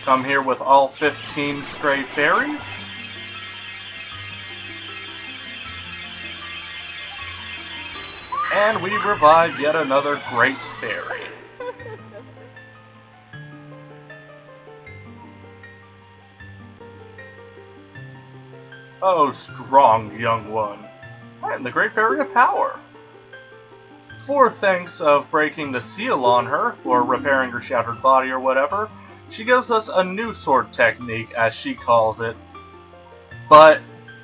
Come here with all 15 stray fairies. And we revive yet another great fairy. Oh, strong young one. I am the Great Fairy of Power. For thanks of breaking the seal on her, or repairing her shattered body or whatever, she gives us a new sword technique, as she calls it. But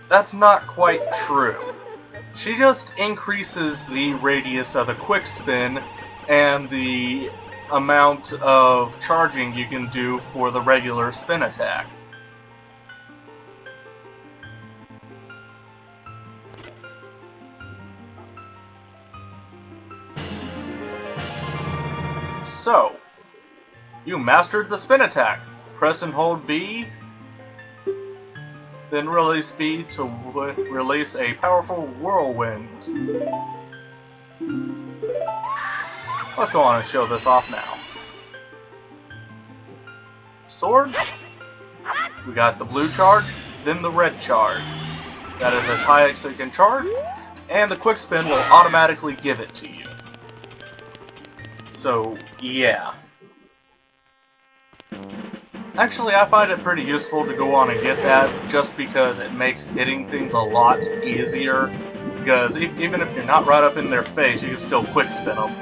that's not quite true. She just increases the radius of the quick spin and the amount of charging you can do for the regular spin attack. So, you mastered the spin attack. Press and hold B, then release B to release a powerful whirlwind. Let's go on and show this off now. Sword. We got the blue charge, then the red charge. That is as high as it can charge, and the quick spin will automatically give it to you. So, yeah. Actually, I find it pretty useful to go on and get that, just because it makes hitting things a lot easier. Because even if you're not right up in their face, you can still quick spin them.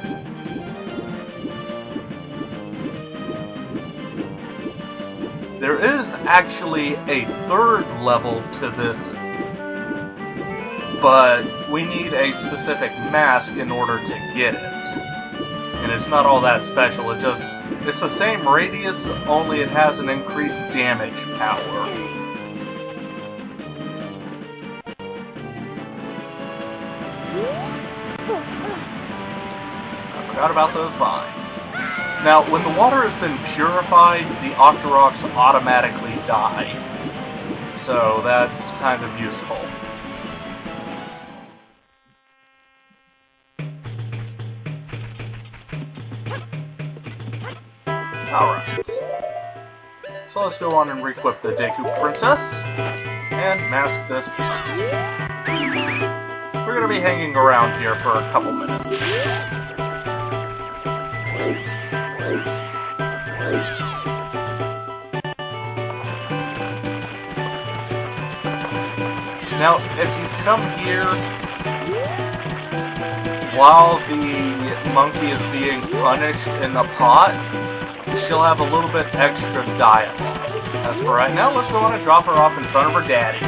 There is actually a third level to this, but we need a specific mask in order to get it. And it's not all that special, it's the same radius, only it has an increased damage power. I forgot about those vines. Now, when the water has been purified, the Octoroks automatically die. So that's kind of useful. Alright. So let's go on and re-equip the Deku Princess, and mask this. We're going to be hanging around here for a couple minutes. Now, if you come here while the monkey is being punished in the pot, she'll have a little bit extra dialogue. As for right now, let's go on and drop her off in front of her daddy.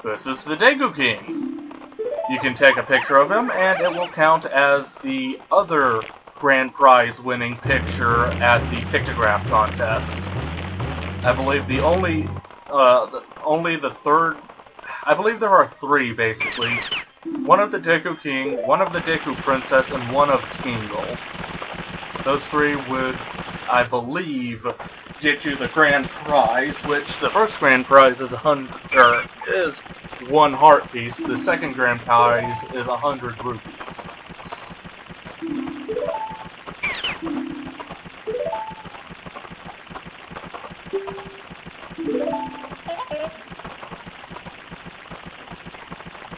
This is the Deku King. You can take a picture of him, and it will count as the other grand prize winning picture at the pictograph contest. I believe I believe there are three, basically. One of the Deku King, one of the Deku Princess, and one of Tingle. Those three would, I believe, get you the grand prize, which the first grand prize is one heart piece. The second grand prize is 100 rupees.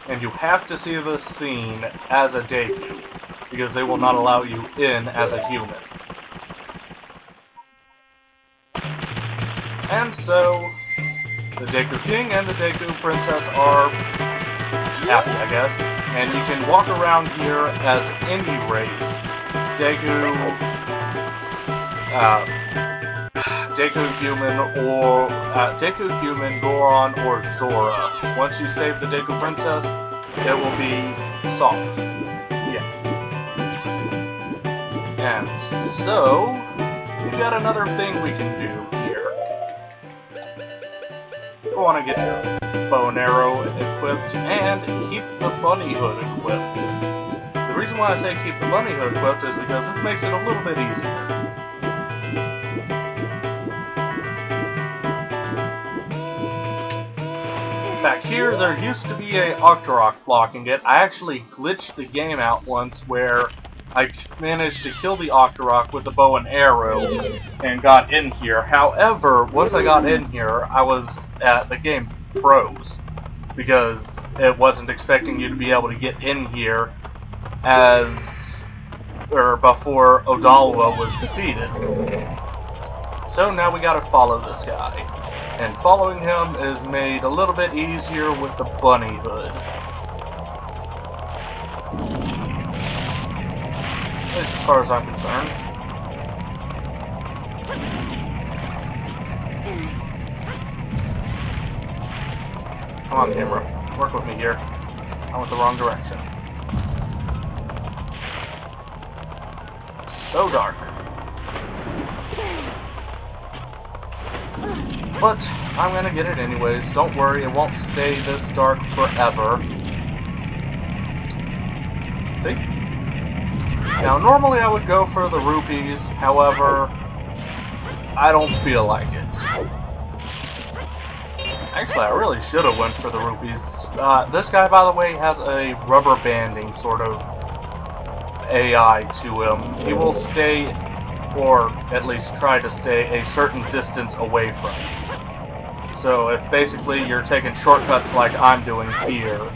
And you have to see this scene as a Deku, because they will not allow you in as a human. And so, the Deku King and the Deku Princess are happy, I guess. And you can walk around here as any race. Deku Human, Goron, or Zora. Once you save the Deku Princess, it will be solved. Yeah. And so, we got another thing we can do here. Go on and get your bow and arrow equipped, and keep the bunny hood equipped. The reason why I say keep the bunny hood equipped is because this makes it a little bit easier. In back here, there used to be a Octorok blocking it. I actually glitched the game out once where I managed to kill the Octorok with a bow and arrow and got in here. However, once I got in here, the game froze because it wasn't expecting you to be able to get in here before Odalwa was defeated. So now we gotta follow this guy. And following him is made a little bit easier with the bunny hood. At least as far as I'm concerned. Come on, camera. Work with me here. I went the wrong direction. So dark. But I'm gonna get it anyways. Don't worry, it won't stay this dark forever. See? Now, normally I would go for the rupees, however, I don't feel like it. Actually, I really should have went for the rupees. This guy, by the way, has a rubber banding sort of AI to him. He will stay, or at least try to stay, a certain distance away from you. So if basically you're taking shortcuts like I'm doing here,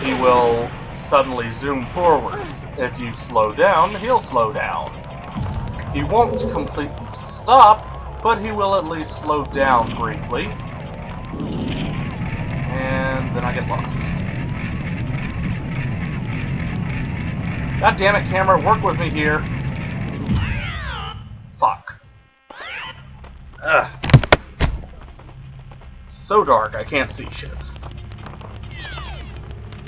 he will suddenly zoom forwards. If you slow down, he'll slow down. He won't completely stop, but he will at least slow down briefly. And then I get lost. God damn it, camera, work with me here. Fuck. Ugh. So dark, I can't see shit. I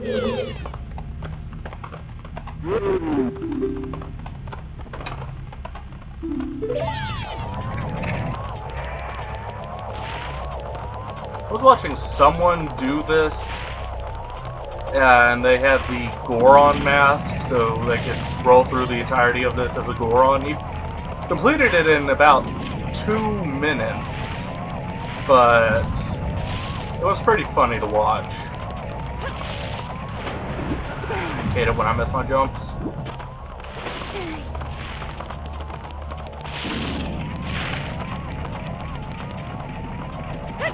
was watching someone do this, and they had the Goron mask, so they could roll through the entirety of this as a Goron. He completed it in about 2 minutes, but it was pretty funny to watch. I hate it when I miss my jumps.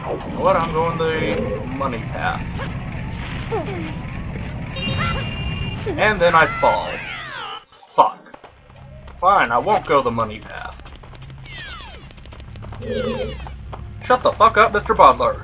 You know what? I'm going the money path. And then I fall. Fuck. Fine, I won't go the money path. Shut the fuck up, Mr. Bodler.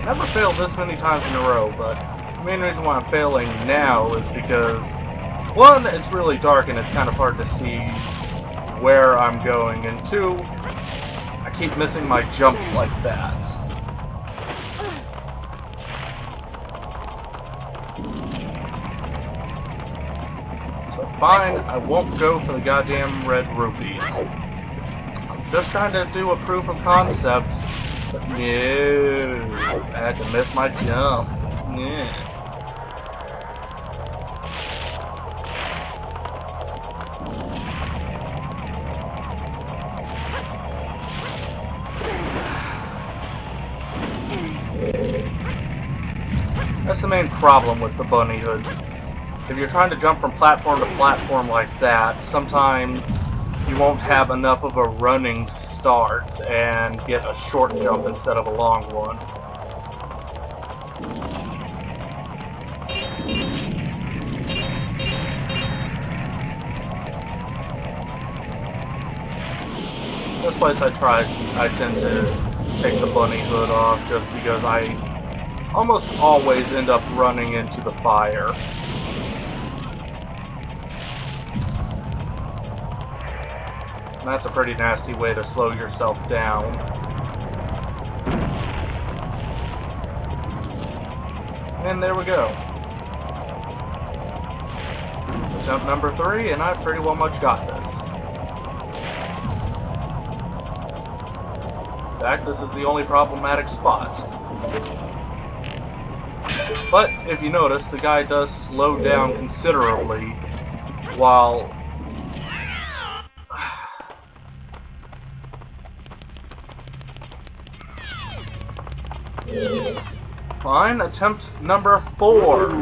Never failed this many times in a row, but the main reason why I'm failing now is because, one, it's really dark and it's kind of hard to see where I'm going, and two, I keep missing my jumps like that. So fine, I won't go for the goddamn red rupees. I'm just trying to do a proof of concept. But no, I had to miss my jump. Yeah. That's the main problem with the bunny hood. If you're trying to jump from platform to platform like that, sometimes you won't have enough of a running start and get a short jump instead of a long one. This place I tend to take the bunny hood off just because I almost always end up running into the fire. That's a pretty nasty way to slow yourself down. And there we go. Jump number 3, and I pretty well much got this. In fact, this is the only problematic spot. But if you notice, the guy does slow down considerably while... Fine, attempt number 4.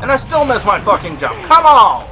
And I still miss my fucking jump. Come on!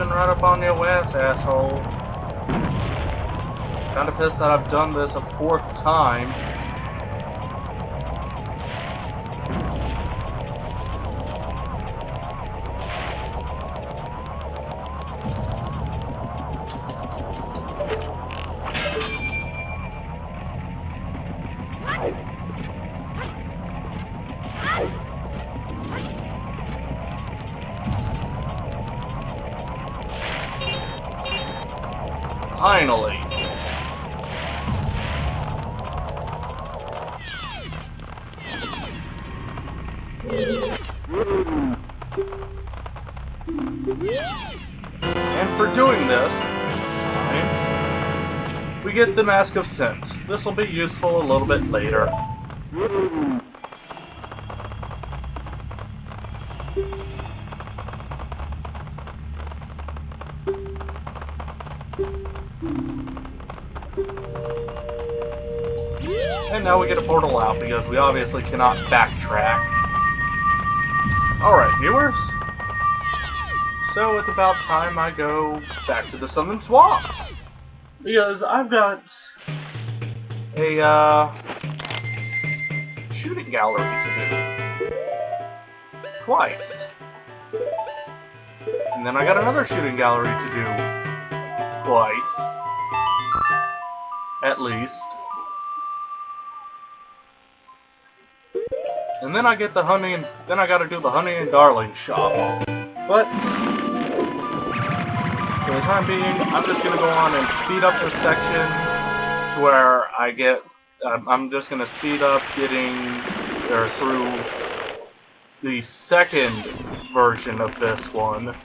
Right up on your ass, asshole. Kinda pissed that I've done this a 4th time. Finally. And for doing this, we get the Mask of Scent. This will be useful a little bit later. And now we get a portal out because we obviously cannot backtrack. Alright, viewers. So it's about time I go back to the Southern Swamps. Because I've got a shooting gallery to do. Twice. And then I got another shooting gallery to do. Twice. At least. And then I get the honey and then I gotta do the honey and darling shop. But for the time being, I'm just gonna go on and speed up this section to where I get I'm just gonna speed up getting through the second version of this one.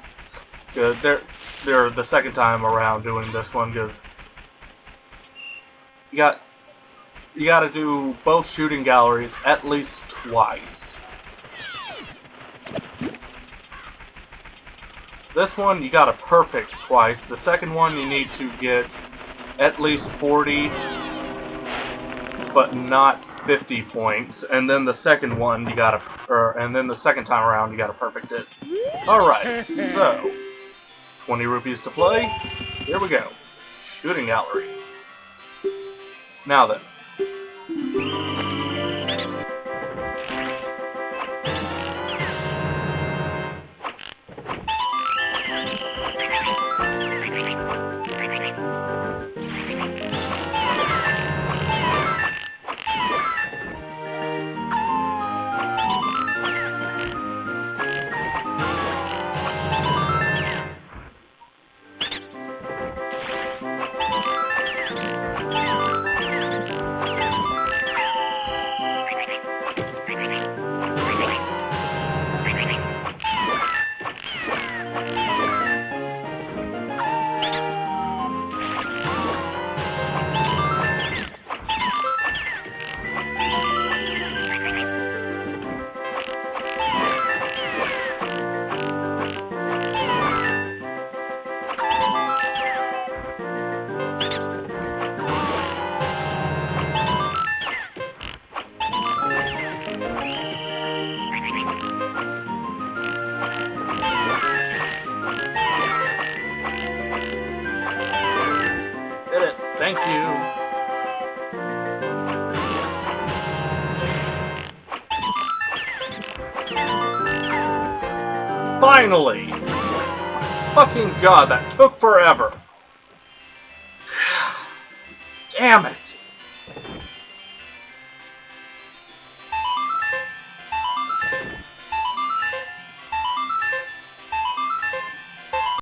They're the second time around doing this one because you gotta do both shooting galleries at least twice. This one you gotta perfect twice. The second one you need to get at least 40, but not 50 points. And then the second one you gotta, and then the second time around you gotta perfect it. Alright, so 20 rupees to play. Here we go. Shooting gallery. Now then. Finally! Fucking god, that took forever. Damn it.